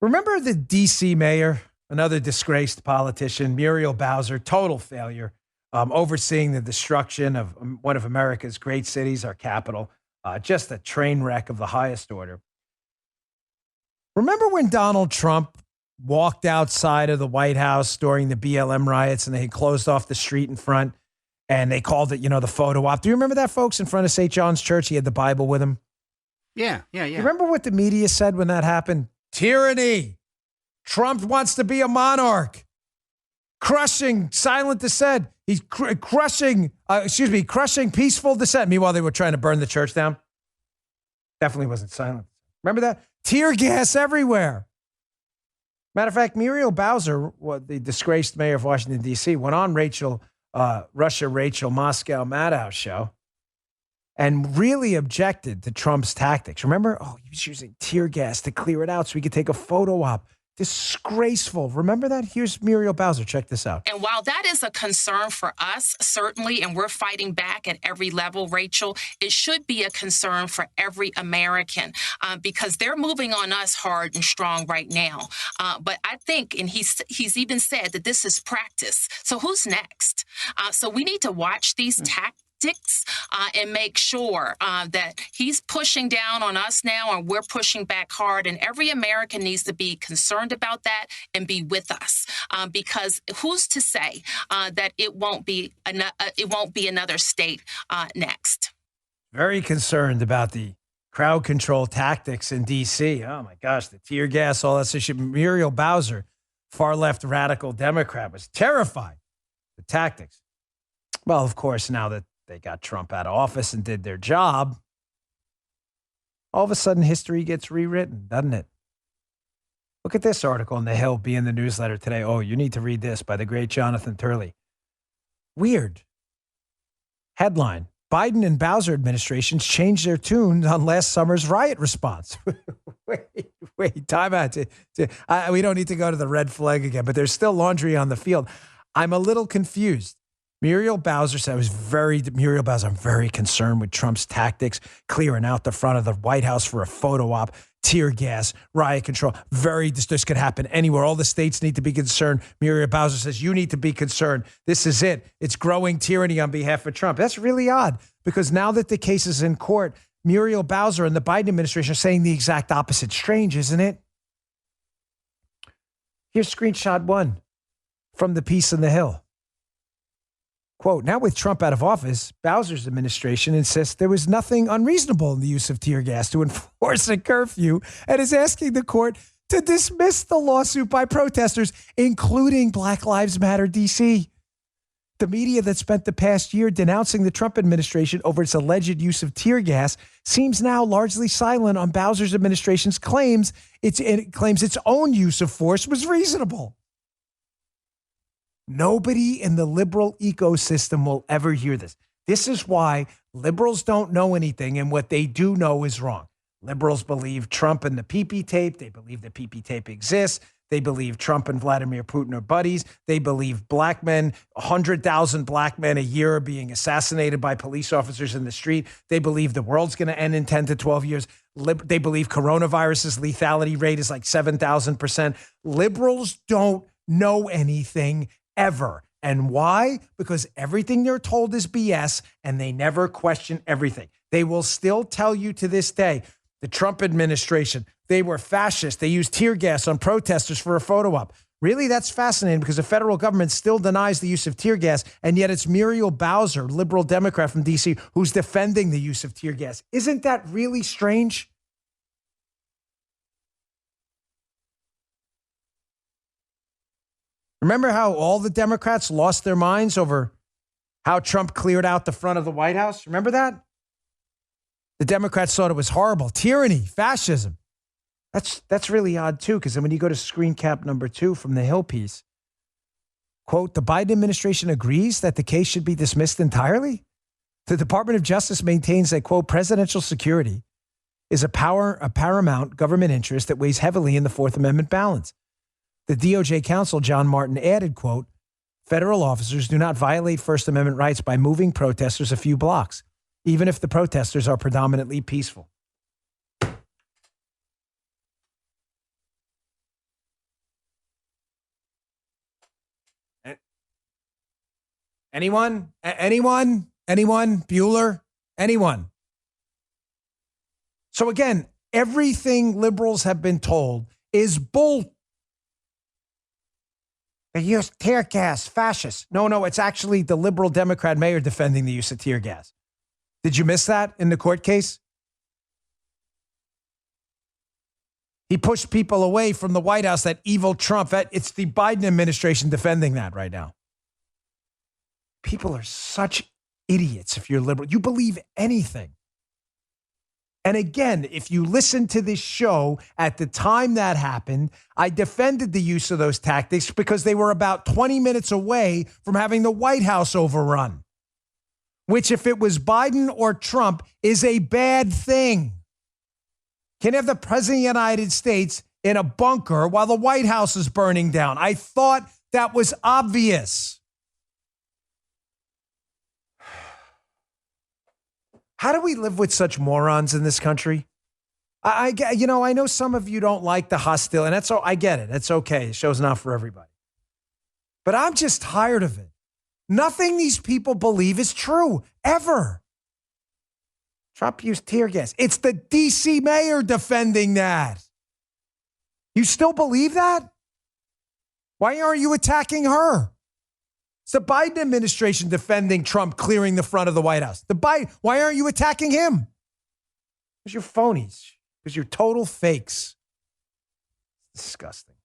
Remember the D.C. mayor, another disgraced politician, Muriel Bowser, total failure, overseeing the destruction of one of America's great cities, our capital, just a train wreck of the highest order. Remember when Donald Trump walked outside of the White House during the BLM riots and they had closed off the street in front and they called it, the photo op? Do you remember that, folks, in front of St. John's Church? He had the Bible with him. Yeah. You remember what the media said when that happened? Tyranny. Trump wants to be a monarch. Crushing silent dissent. He's crushing peaceful dissent. Meanwhile, they were trying to burn the church down. Definitely wasn't silent. Remember that? Tear gas everywhere. Matter of fact, Muriel Bowser, the disgraced mayor of Washington, D.C., went on Russia Rachel Moscow Madhouse show and really objected to Trump's tactics. Remember? Oh, he was using tear gas to clear it out so he could take a photo op. Disgraceful. Remember that? Here's Muriel Bowser. Check this out. And while that is a concern for us, certainly, and we're fighting back at every level, Rachel, it should be a concern for every American because they're moving on us hard and strong right now. But I think, and he's even said that this is practice. So who's next? So we need to watch these tactics and make sure that he's pushing down on us now and we're pushing back hard. And every American needs to be concerned about that and be with us because who's to say that it won't be another state next? Very concerned about the crowd control tactics in D.C. Oh, my gosh, the tear gas, all that shit. Muriel Bowser, far-left radical Democrat, was terrified of the tactics. Well, of course, now that they got Trump out of office and did their job, all of a sudden history gets rewritten, doesn't it? Look at this article in The Hill, be in the newsletter today. Oh, you need to read this by the great Jonathan Turley. Weird. Headline, Biden and Bowser administrations changed their tune on last summer's riot response. wait, time out. We don't need to go to the red flag again, but there's still laundry on the field. I'm a little confused. Muriel Bowser said, I'm very concerned with Trump's tactics, clearing out the front of the White House for a photo op, tear gas, riot control. This could happen anywhere. All the states need to be concerned. Muriel Bowser says, you need to be concerned. This is it. It's growing tyranny on behalf of Trump. That's really odd because now that the case is in court, Muriel Bowser and the Biden administration are saying the exact opposite. Strange, isn't it? Here's screenshot 1 from the piece in The Hill. Quote, now with Trump out of office, Bowser's administration insists there was nothing unreasonable in the use of tear gas to enforce a curfew and is asking the court to dismiss the lawsuit by protesters, including Black Lives Matter DC. The media that spent the past year denouncing the Trump administration over its alleged use of tear gas seems now largely silent on Bowser's administration's claims. It claims its own use of force was reasonable. Nobody in the liberal ecosystem will ever hear this. This is why liberals don't know anything, and what they do know is wrong. Liberals believe Trump and the PP tape. They believe the PP tape exists. They believe Trump and Vladimir Putin are buddies. They believe black men, 100,000 black men a year are being assassinated by police officers in the street. They believe the world's going to end in 10 to 12 years. They believe coronavirus's lethality rate is like 7,000%. Liberals don't know anything ever. And why? Because everything they're told is BS and they never question everything. They will still tell you to this day, the Trump administration, they were fascist. They used tear gas on protesters for a photo op. Really? That's fascinating because the federal government still denies the use of tear gas. And yet it's Muriel Bowser, liberal Democrat from DC, who's defending the use of tear gas. Isn't that really strange? Remember how all the Democrats lost their minds over how Trump cleared out the front of the White House? Remember that? The Democrats thought it was horrible. Tyranny, fascism. That's really odd, too, because then when you go to screen cap number 2 from the Hill piece, quote, the Biden administration agrees that the case should be dismissed entirely. The Department of Justice maintains that, quote, presidential security is a paramount government interest that weighs heavily in the Fourth Amendment balance. The DOJ counsel, John Martin, added, quote, federal officers do not violate First Amendment rights by moving protesters a few blocks, even if the protesters are predominantly peaceful. Anyone? Anyone? Anyone? Bueller? Anyone? So again, everything liberals have been told is bull. They use tear gas, fascists. No, it's actually the liberal Democrat mayor defending the use of tear gas. Did you miss that in the court case? He pushed people away from the White House, that evil Trump. It's the Biden administration defending that right now. People are such idiots if you're liberal. You believe anything. And again, if you listen to this show at the time that happened, I defended the use of those tactics because they were about 20 minutes away from having the White House overrun, which, if it was Biden or Trump, is a bad thing. Can't have the president of the United States in a bunker while the White House is burning down. I thought that was obvious. How do we live with such morons in this country? I know some of you don't like the hostility, and that's all. I get it. It's okay. The show's not for everybody. But I'm just tired of it. Nothing these people believe is true, ever. Trump used tear gas. It's the D.C. mayor defending that. You still believe that? Why aren't you attacking her? It's the Biden administration defending Trump clearing the front of the White House. Why aren't you attacking him? Because you're phonies. Because you're total fakes. Disgusting.